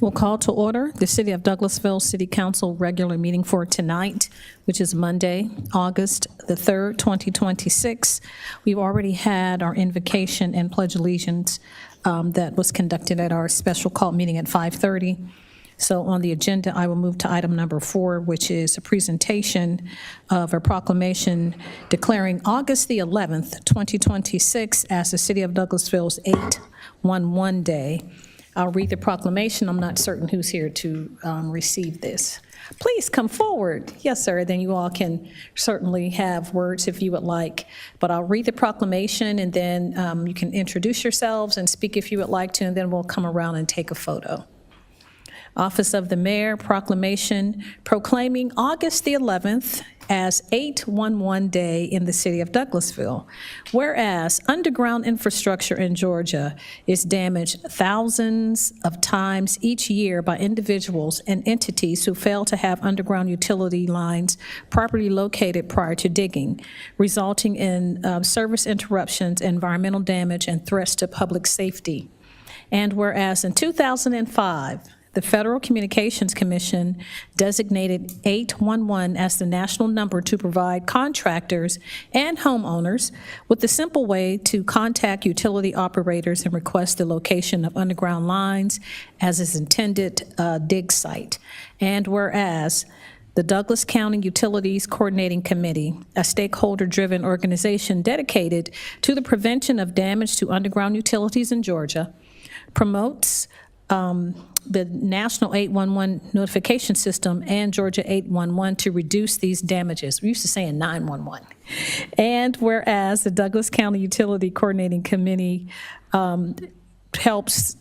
We'll call to order the City of Douglasville City Council regular meeting for tonight, which is Monday, August the 3rd, 2026. We've already had our invocation and pledge allegiance that was conducted at our special call meeting at 5:30. So on the agenda, I will move to item number 4, which is a presentation of a proclamation declaring August the 11th, 2026 as the City of Douglasville's 811 Day. I'll read the proclamation. I'm not certain who's here to receive this. Please come forward. Yes, sir. Then you all can certainly have words if you would like. But I'll read the proclamation, and then you can introduce yourselves and speak if you would like to, and then we'll come around and take a photo. Office of the Mayor, proclamation proclaiming August the 11th as 811 Day in the City of Douglasville. Whereas underground infrastructure in Georgia is damaged thousands of times each year by individuals and entities who fail to have underground utility lines properly located prior to digging, resulting in service interruptions, environmental damage, and threats to public safety. And whereas in 2005, the Federal Communications Commission designated 811 as the national number to provide contractors and homeowners with the simple way to contact utility operators and request the location of underground lines as its intended dig site. And whereas the Douglas County Utilities Coordinating Committee, a stakeholder-driven organization dedicated to the prevention of damage to underground utilities in Georgia, promotes the National 811 notification system and Georgia 811 to reduce these damages. We used to say in 911. And whereas the Douglas County Utility Coordinating Committee helps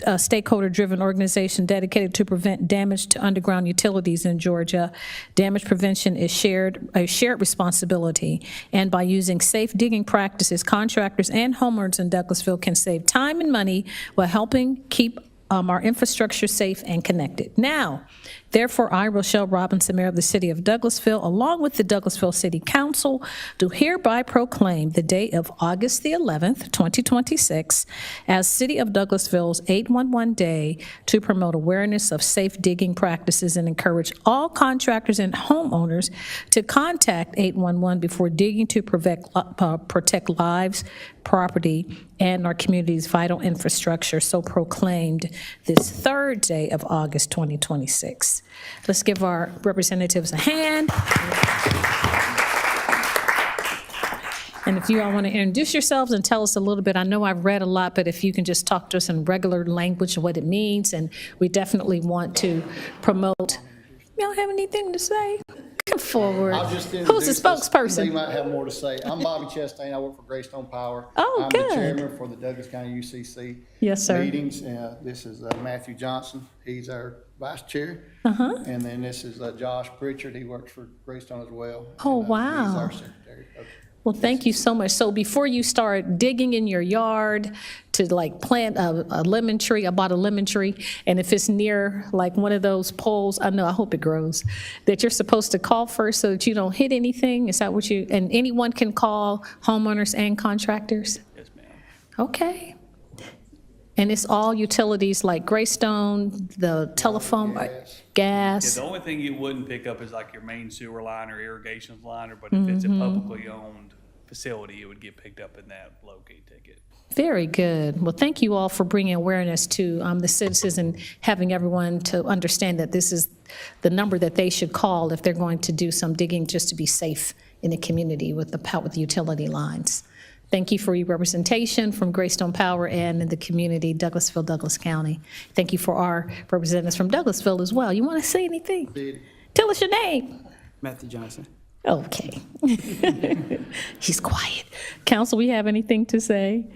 a stakeholder-driven organization dedicated to prevent damage to underground utilities in Georgia. Damage prevention is a shared responsibility, and by using safe digging practices, contractors and homeowners in Douglasville can save time and money while helping keep our infrastructure safe and connected. Now, therefore, I, Rochelle Robinson, Mayor of the City of Douglasville, along with the Douglasville City Council, do hereby proclaim the day of August the 11th, 2026, as City of Douglasville's 811 Day to promote awareness of safe digging practices and encourage all contractors and homeowners to contact 811 before digging to protect lives, property, and our community's vital infrastructure, so proclaimed this 3rd day of August 2026. Let's give our representatives a hand. And if you all want to introduce yourselves and tell us a little bit, I know I've read a lot, but if you can just talk to us in regular language of what it means, and we definitely want to promote. Y'all have anything to say? Come forward. Who's the spokesperson? They might have more to say. I'm Bobby Chastain. I work for Greystone Power. Oh, I'm good. the chairman for the Douglas County UCC Yes, sir. meetings. This is Matthew Johnson. He's our vice chair. And then this is Josh Pritchard. He works for Greystone as well. Oh, and, wow. He's our secretary. Well, thank you so much. So before you start digging in your yard to like plant a lemon tree, I bought a lemon tree, and if it's near like one of those poles, I hope it grows, that you're supposed to call first so that you don't hit anything? Is that what you, and anyone can call, homeowners and contractors? Yes, ma'am. Okay. And it's all utilities like Greystone, the telephone, gas. Yeah, the only thing you wouldn't pick up is like your main sewer line or irrigation line, but if it's a publicly owned facility, it would get picked up in that locate ticket. Very good. Well, thank you all for bringing awareness to the citizens and having everyone to understand that this is the number that they should call if they're going to do some digging just to be safe in the community with the utility lines. Thank you for your representation from Greystone Power and in the community, Douglasville, Douglas County. Thank you for our representatives from Douglasville as well. You want to say anything? Tell us your name. Matthew Johnson. Okay. He's quiet. Council, we have anything to say?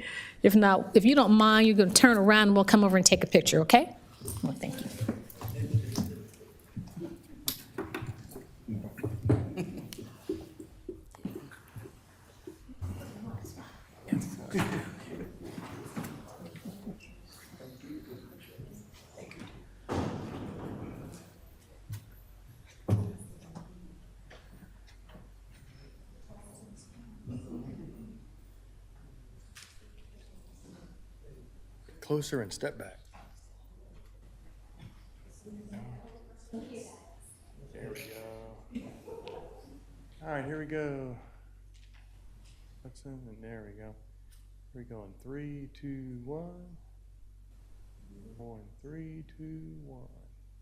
If not, if you don't mind, you're going to turn around and we'll come over and take a picture, okay? Well, thank you. Closer and step back. here we go. Hudson, and there we go. We're going 3, 2, 1. Going 3, 2, 1.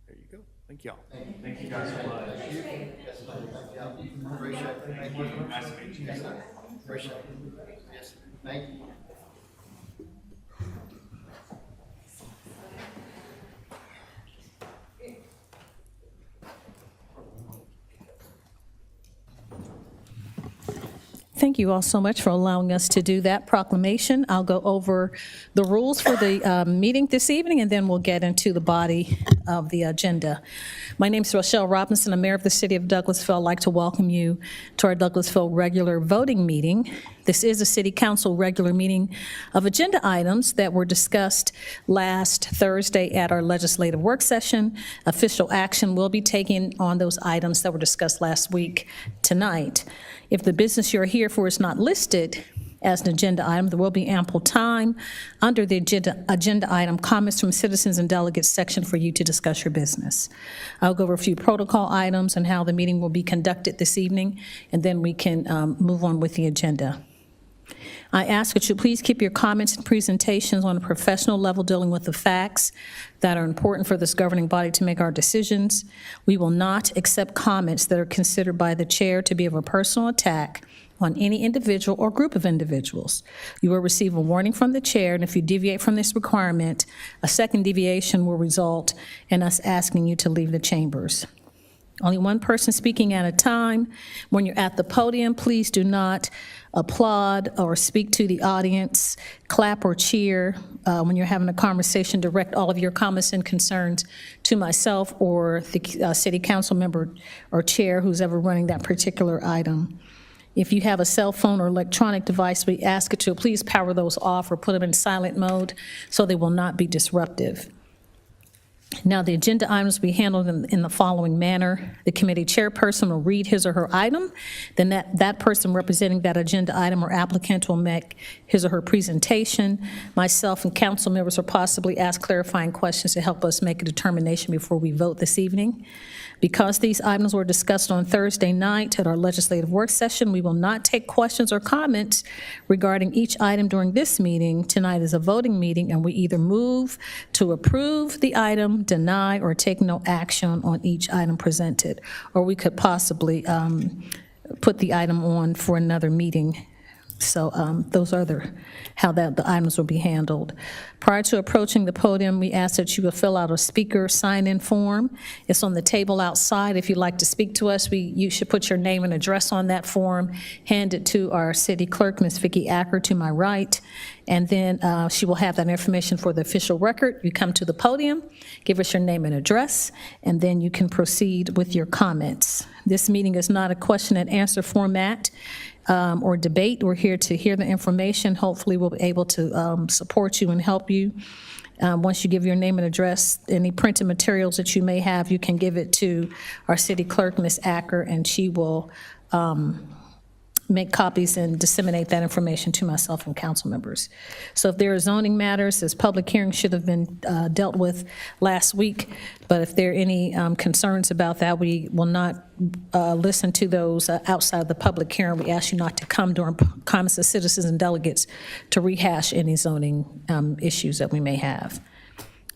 There you go. Thank y'all. Thank you guys so much. Appreciate it. Thank you. Nice to meet you. Appreciate it. Yes, thank you. Thank you all so much for allowing us to do that proclamation. I'll go over the rules for the meeting this evening, and then we'll get into the body of the agenda. My name is Rochelle Robinson. I'm mayor of the city of Douglasville. I'd like to welcome you to our Douglasville regular voting meeting. This is a city council regular meeting of agenda items that were discussed last Thursday at our legislative work session. Official action will be taken on those items that were discussed last week tonight. If the business you're here for is not listed as an agenda item, there will be ample time under the agenda item comments from citizens and delegates section for you to discuss your business. I'll go over a few protocol items and how the meeting will be conducted this evening, and then we can move on with the agenda. I ask that you please keep your comments and presentations on a professional level, dealing with the facts that are important for this governing body to make our decisions. We will not accept comments that are considered by the chair to be of a personal attack on any individual or group of individuals. You will receive a warning from the chair, and if you deviate from this requirement, a second deviation will result in us asking you to leave the chambers. Only one person speaking at a time. When you're at the podium, please do not applaud or speak to the audience, clap or cheer. When you're having a conversation, direct all of your comments and concerns to myself or the city council member or chair who's ever running that particular item. If you have a cell phone or electronic device, we ask that you please power those off or put them in silent mode so they will not be disruptive. Now, the agenda items will be handled in the following manner. The committee chairperson will read his or her item. Then that person representing that agenda item or applicant will make his or her presentation. Myself and council members will possibly ask clarifying questions to help us make a determination before we vote this evening. Because these items were discussed on Thursday night at our legislative work session, we will not take questions or comments regarding each item during this meeting. Tonight is a voting meeting, and we either move to approve the item, deny, or take no action on each item presented. Or we could possibly put the item on for another meeting. So those are how the items will be handled. Prior to approaching the podium, we ask that you will fill out a speaker sign-in form. It's on the table outside. If you'd like to speak to us, you should put your name and address on that form, hand it to our city clerk, Ms. Vicki Acker, to my right, and then she will have that information for the official record. You come to the podium, give us your name and address, and then you can proceed with your comments. This meeting is not a question and answer format or debate. We're here to hear the information. Hopefully, we'll be able to support you and help you. Once you give your name and address, any printed materials that you may have, you can give it to our city clerk, Ms. Acker, and she will make copies and disseminate that information to myself and council members. So if there are zoning matters, this public hearing should have been dealt with last week, but if there are any concerns about that, we will not listen to those outside of the public hearing. We ask you not to come during comments of citizens and delegates to rehash any zoning issues that we may have.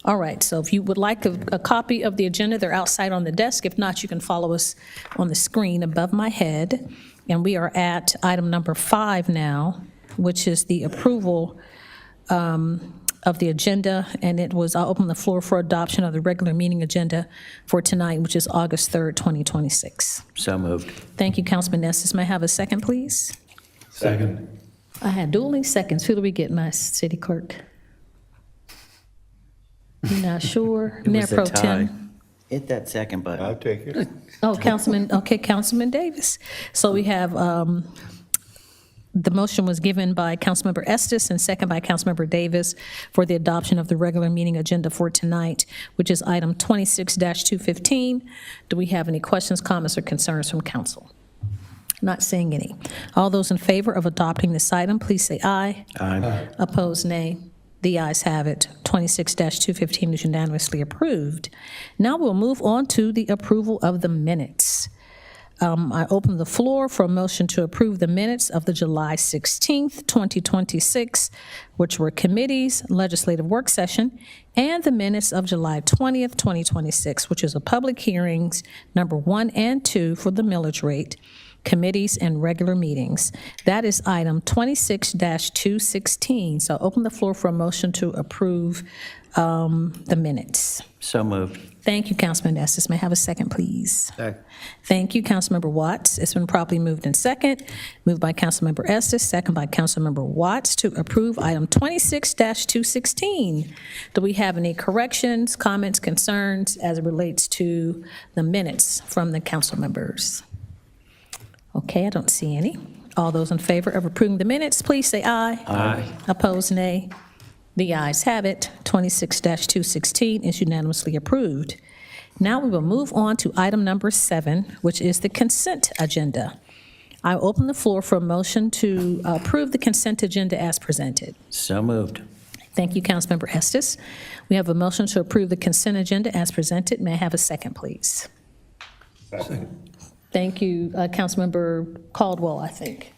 All right, so if you would like a copy of the agenda, they're outside on the desk. If not, you can follow us on the screen above my head. And we are at item number 5 now, which is the approval of the agenda. And I'll open the floor for adoption of the regular meeting agenda for tonight, which is August 3rd, 2026. So moved. Thank you, Councilman Nessis. May I have a second, please? Second. I had dueling seconds. Who do we get, my city clerk? You're not sure? It Mayor was a Pro tie. Tem. Hit that second button. I'll take it. Oh, Councilman Davis. So we have, the motion was given by Councilmember Estes and second by Councilmember Davis for the adoption of the regular meeting agenda for tonight, which is item 26-215. Do we have any questions, comments, or concerns from council? Not seeing any. All those in favor of adopting this item, please say aye. Aye. Opposed, nay. The ayes have it. 26-215 is unanimously approved. Now we'll move on to the approval of the minutes. I open the floor for a motion to approve the minutes of the July 16th, 2026, which were committees, legislative work session, and the minutes of July 20th, 2026, which is a public hearings, number 1 and 2 for the millage rate, committees and regular meetings. That is item 26-216. So open the floor for a motion to approve the minutes. So moved. Thank you, Councilman Estes. May I have a second, please? Second. Thank you, Councilmember Watts. It's been properly moved in second. Moved by Councilmember Estes, second by Councilmember Watts to approve item 26-216. Do we have any corrections, comments, concerns as it relates to the minutes from the council members? Okay, I don't see any. All those in favor of approving the minutes, please say aye. Aye. Opposed, nay. The ayes have it. 26-216 is unanimously approved. Now we will move on to item number 7, which is the consent agenda. I open the floor for a motion to approve the consent agenda as presented. So moved. Thank you, Councilmember Estes. We have a motion to approve the consent agenda as presented. May I have a second, please? Second. Thank you, Councilmember Caldwell, I think.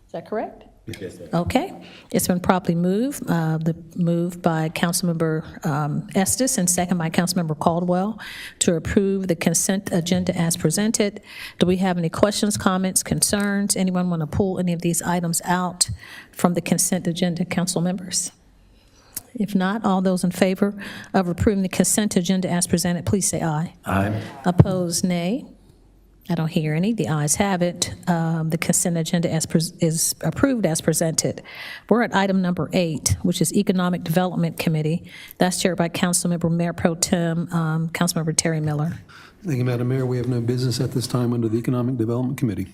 Is that correct? Yes. Okay. It's been properly moved by Councilmember Estes and second by Councilmember Caldwell to approve the consent agenda as presented. Do we have any questions, comments, concerns? Anyone want to pull any of these items out from the consent agenda, council members? If not, all those in favor of approving the consent agenda as presented, please say aye. Aye. Opposed, nay. I don't hear any. The ayes have it. The consent agenda is approved as presented. We're at item number 8, which is Economic Development Committee. That's chaired by Councilmember Mayor Pro Tem, Councilmember Terry Miller. Thank you, Madam Mayor. We have no business at this time under the Economic Development Committee.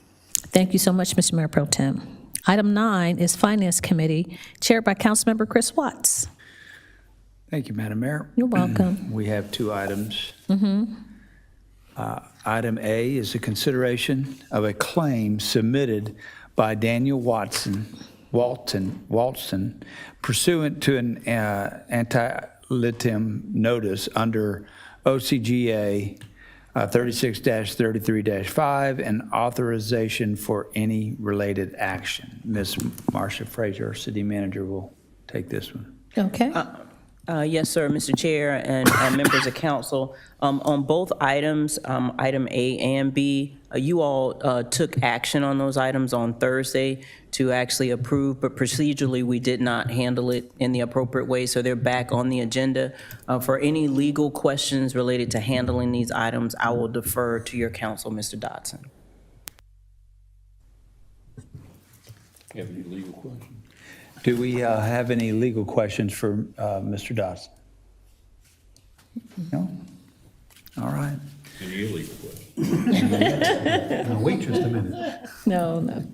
Thank you so much, Mr. Mayor Pro Tem. Item 9 is Finance Committee, chaired by Councilmember Chris Watts. Thank you, Madam Mayor. You're welcome. We have 2 items. Item A is a consideration of a claim submitted by Daniel Walton, pursuant to an anti-litem notice under OCGA 36-33-5 and authorization for any related action. Ms. Marcia Frazier, our city manager, will take this one. Okay. Yes, sir, Mr. Chair and members of council. On both items, item A and B, you all took action on those items on Thursday to actually approve, but procedurally, we did not handle it in the appropriate way, so they're back on the agenda. For any legal questions related to handling these items, I will defer to your counsel, Mr. Dodson. Have any legal questions? Do we have any legal questions for Mr. Dodson? No? All right. Any illegal questions? Now, wait just a minute. No.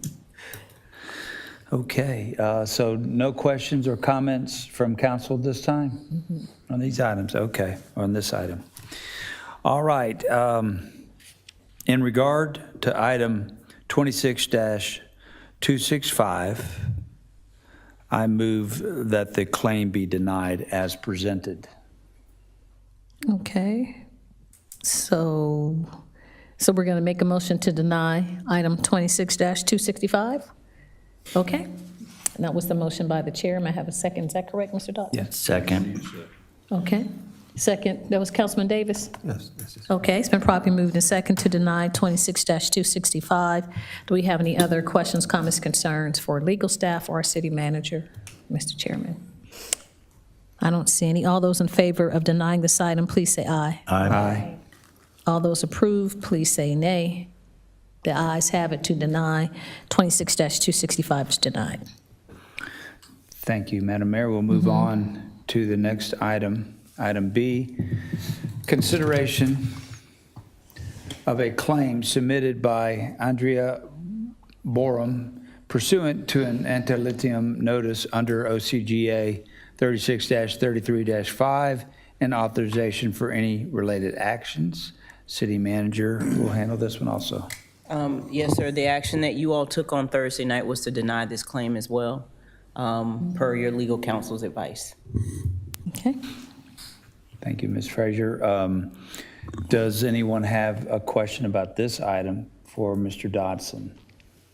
Okay, so no questions or comments from council this time on these items? Okay, on this item. All right. In regard to item 26-265, I move that the claim be denied as presented. Okay. So we're going to make a motion to deny item 26-265? Okay. And that was the motion by the chair. May I have a second? Is that correct, Mr. Dodson? Yes. Second. Okay. Second, that was Councilman Davis? Yes. Okay, it's been properly moved and second to deny 26-265. Do we have any other questions, comments, concerns for legal staff or our city manager, Mr. Chairman? I don't see any. All those in favor of denying this item, please say aye. Aye. All those approved, please say nay. The ayes have it to deny. 26-265 is denied. Thank you, Madam Mayor. We'll move on to the next item. Item B, consideration of a claim submitted by Andrea Borum pursuant to an anti-lithium notice under OCGA 36-33-5 and authorization for any related actions. City manager will handle this one also. Yes, sir, the action that you all took on Thursday night was to deny this claim as well, per your legal counsel's advice. Okay. Thank you, Ms. Frazier. Does anyone have a question about this item for Mr. Dodson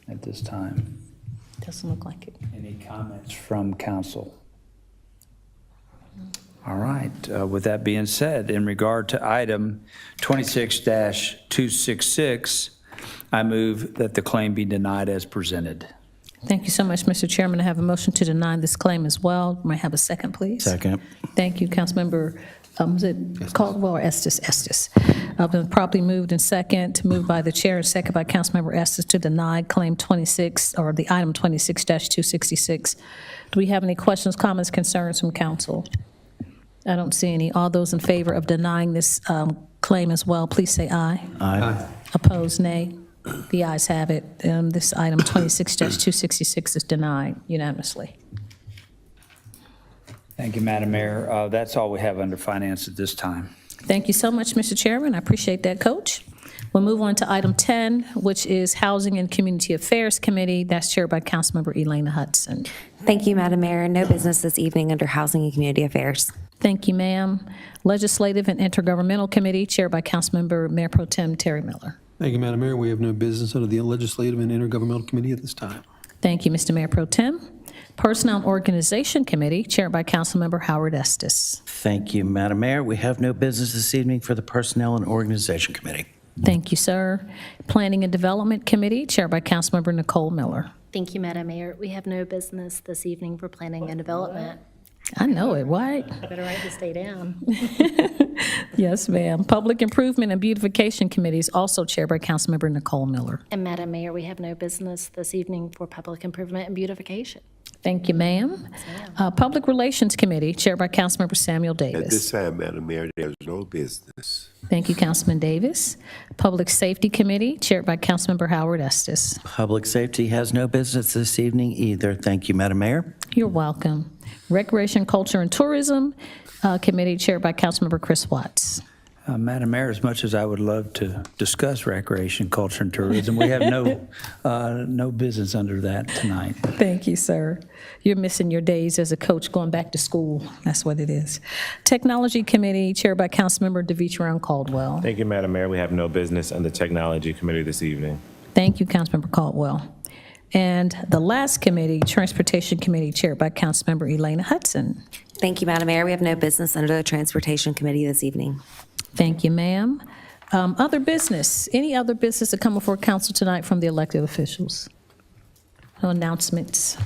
at this time. Doesn't look like it. Any comments from council? All right, with that being said, in regard to item 26-266, I move that the claim be denied as presented. Thank you so much, Mr. Chairman. I have a motion to deny this claim as well. May I have a second, please? Second. Thank you, Councilmember, was it Caldwell or Estes? Estes. Been properly moved and moved by the chair and second by Councilmember Estes to deny claim 26, or the item 26-266. Do we have any questions, comments, concerns from council? I don't see any. All those in favor of denying this claim as well, please say aye. Aye. Opposed, nay. The ayes have it. This item 26-266 is denied unanimously. Thank you, Madam Mayor. That's all we have under finance at this time. Thank you so much, Mr. Chairman. I appreciate that, Coach. We'll move on to item 10, which is Housing and Community Affairs Committee. That's chaired by Councilmember Elena Hudson. Thank you, Madam Mayor. No business this evening under Housing and Community Affairs. Thank you, ma'am. Legislative and Intergovernmental Committee, chaired by Councilmember Mayor Pro Tem Terry Miller. Thank you, Madam Mayor. We have no business under the Legislative and Intergovernmental Committee at this time. Thank you, Mr. Mayor Pro Tem. Personnel and Organization Committee, chaired by Councilmember Howard Estes. Thank you, Madam Mayor. We have no business this evening for the Personnel and Organization Committee. Thank you, sir. Planning and Development Committee, chaired by Councilmember Nicole Miller. Thank you, Madam Mayor. We have no business this evening for Planning and Development. I know it, right? Better write this day down. Yes, ma'am. Public Improvement and Beautification Committee is also chaired by Councilmember Nicole Miller. And Madam Mayor, we have no business this evening for Public Improvement and Beautification. Thank you, ma'am. Public Relations Committee, chaired by Councilmember Samuel At Davis. this time, Madam Mayor, there's no business. Thank you, Councilman Davis. Public Safety Committee, chaired by Councilmember Howard Estes. Public Safety has no business this evening either. Thank you, Madam Mayor. You're welcome. Recreation, Culture, and Tourism Committee, chaired by Councilmember Chris Watts. Madam Mayor, as much as I would love to discuss recreation, culture, and tourism, we have no business under that tonight. Thank you, sir. You're missing your days as a coach going back to school. That's what it is. Technology Committee, chaired by Councilmember DeVitron Caldwell. Thank you, Madam Mayor. We have no business under Technology Committee this evening. Thank you, Councilmember Caldwell. And the last committee, Transportation Committee, chaired by Councilmember Elena Hudson. Thank you, Madam Mayor. We have no business under the Transportation Committee this evening. Thank you, ma'am. Other business, any other business to come before council tonight from the elected officials? No announcements.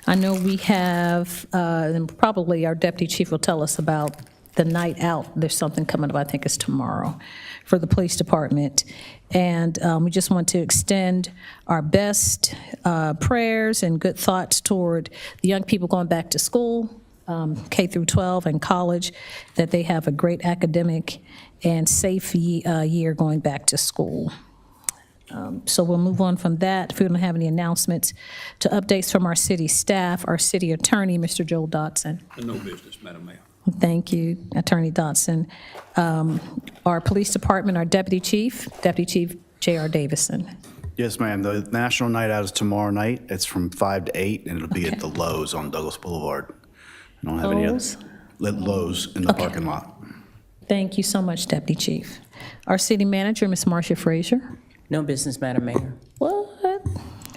I know we have, and probably our deputy chief will tell us about the night out. There's something coming up, I think it's tomorrow, for the police department. And we just want to extend our best prayers and good thoughts toward the young people going back to school, K through 12 and college, that they have a great academic and safe year going back to school. So we'll move on from that, if we don't have any announcements, to updates from our city staff, our city attorney, Mr. Joel Dodson. No business, Madam Mayor. Thank you, Attorney Dodson. Our police department, our Deputy Chief J.R. Davison. Yes, ma'am. The National Night Out is tomorrow night. It's from 5 to 8, and it'll be at the Lowe's on Douglas Boulevard. I don't have any other. Lowe's? Lowe's in the parking lot. Thank you so much, Deputy Chief. Our city manager, Ms. Marcia Frazier. No business, Madam Mayor. What?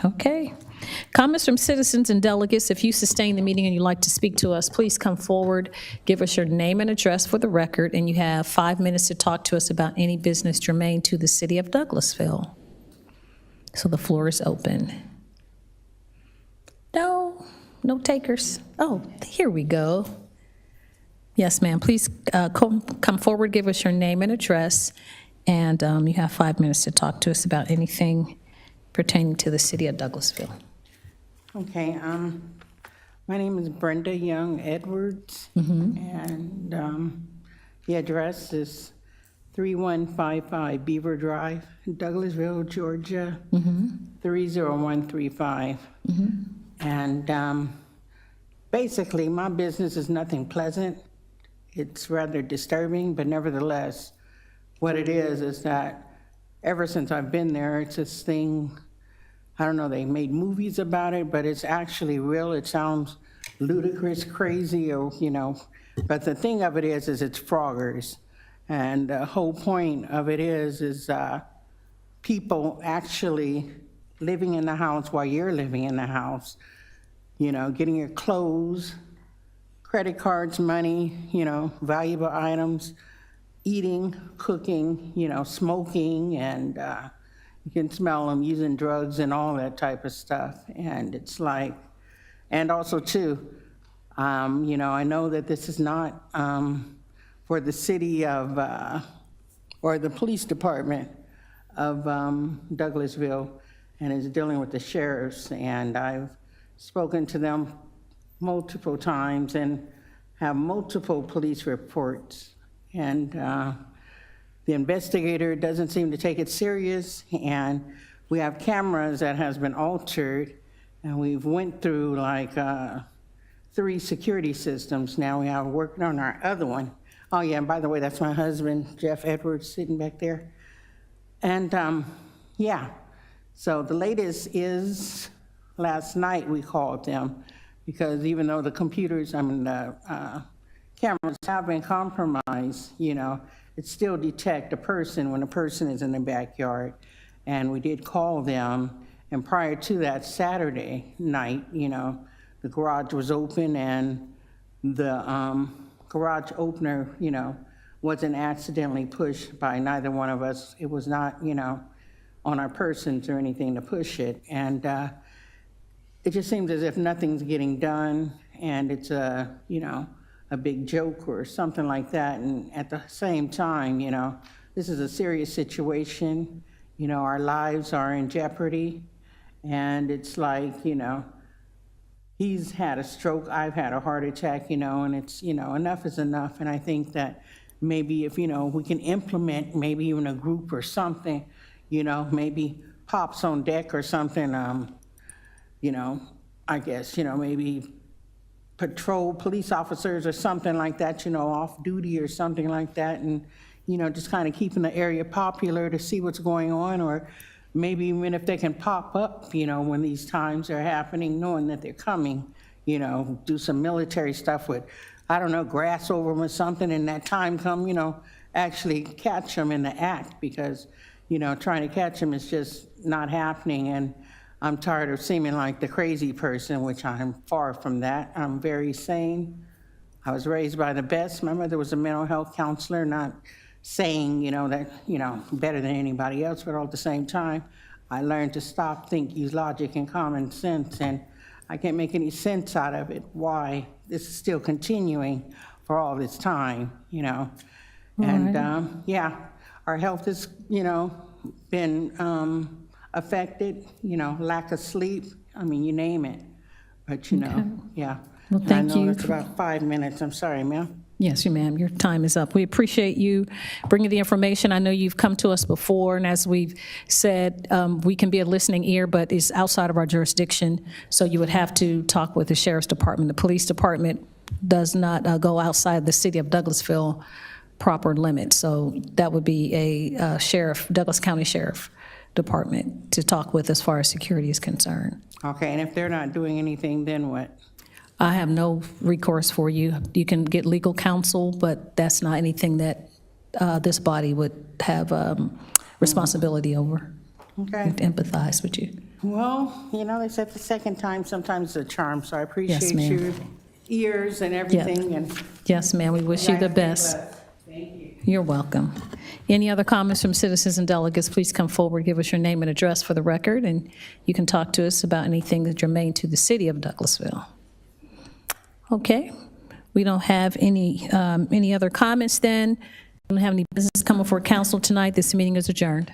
Okay. Comments from citizens and delegates. If you sustain the meeting and you'd like to speak to us, please come forward, give us your name and address for the record, and you have 5 minutes to talk to us about any business germane to the city of Douglasville. So the floor is open. No takers. Oh, here we go. Yes, ma'am. Please come forward, give us your name and address, and you have 5 minutes to talk to us about anything pertaining to the city of Douglasville. Okay, my name is Brenda Young Edwards, and the address is 3155 Beaver Drive, Douglasville, Georgia, 30135. And basically, my business is nothing pleasant. It's rather disturbing, but nevertheless, what it is that ever since I've been there, it's this thing, I don't know, they made movies about it, but it's actually real. It sounds ludicrous, crazy, or, but the thing of it is it's froggers. And the whole point of it is people actually living in the house while you're living in the house, you know, getting your clothes, credit cards, money, you know, valuable items, eating, cooking, you know, smoking, and you can smell them using drugs and all that type of stuff. And it's like, and also too, you know, I know that this is not for the city of, or the police department of Douglasville, and is dealing with the sheriffs. And I've spoken to them multiple times and have multiple police reports. And the investigator doesn't seem to take it serious. And we have cameras that has been altered, and we've went through like 3 security systems. Now we are working on our other one. Oh yeah, and by the way, that's my husband, Jeff Edwards, sitting back there. And yeah, so the latest is last night we called them, because even though the computers, I mean, the cameras have been compromised, you know, it still detect a person when a person is in the backyard. And we did call them, and prior to that Saturday night, you know, the garage was open, and the garage opener, you know, wasn't accidentally pushed by neither one of us. It was not, you know, on our persons or anything to push it. And it just seems as if nothing's getting done, and it's a, you know, a big joke or something like that. And at the same time, you know, this is a serious situation. You know, our lives are in jeopardy. And it's like, you know, he's had a stroke, I've had a heart attack, you know, and it's, you know, enough is enough. And I think that maybe if, you know, we can implement maybe even a group or something, you know, maybe pops on deck or something, you know, I guess, you know, maybe patrol police officers or something like that, you know, off duty or something like that, and, you know, just kind of keeping the area popular to see what's going on, or maybe even if they can pop up, you know, when these times are happening, knowing that they're coming, you know, do some military stuff with, I don't know, grass over them or something, and that time come, you know, actually catch them in the act, because, you know, trying to catch them is just not happening. And I'm tired of seeming like the crazy person, which I'm far from that. I'm very sane. I was raised by the best. My mother was a mental health counselor, not saying, you know, that, you know, better than anybody else, but all at the same time, I learned to stop, think, use logic and common sense, and I can't make any sense out of it, why this is still continuing for all this time, you know. And yeah, our health has, you know, been affected, you know, lack of sleep, I mean, you name it. But, you know, yeah. Well, thank I know you. it's about 5 minutes, I'm sorry, ma'am. Yes, ma'am, your time is up. We appreciate you bringing the information. I know you've come to us before, and as we've said, we can be a listening ear, but it's outside of our jurisdiction, so you would have to talk with the sheriff's department. The police department does not go outside the city of Douglasville proper limits, so that would be a sheriff, Douglas County Sheriff Department to talk with as far as security is concerned. Okay, and if they're not doing anything, then what? I have no recourse for you. You can get legal counsel, but that's not anything that this body would have responsibility over. Okay. To empathize with you. Well, you know, they said the second time sometimes is a charm, so I Yes, appreciate ma'am. your ears and everything. And Yes, ma'am, we wish you the best. Thank you. You're welcome. Any other comments from citizens and delegates, please come forward, give us your name and address for the record, and you can talk to us about anything that's germane to the city of Douglasville. Okay, we don't have any other comments then. We don't have any business coming before council tonight. This meeting is adjourned.